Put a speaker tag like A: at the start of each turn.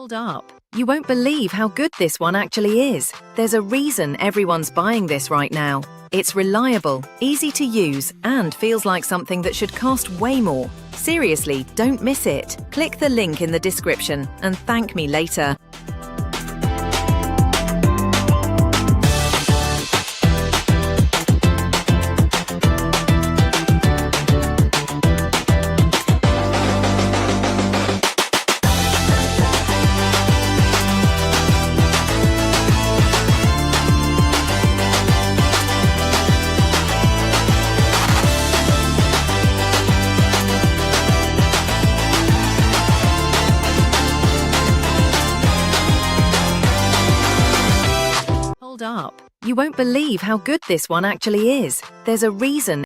A: Hold up. You won't believe how good this one actually is. There's a reason everyone's buying this right now. It's reliable, easy to use, and feels like something that should cost way more. Seriously, don't miss it. Click the link in the description and thank me later. Hold up. You won't believe how good this one actually is. There's a reason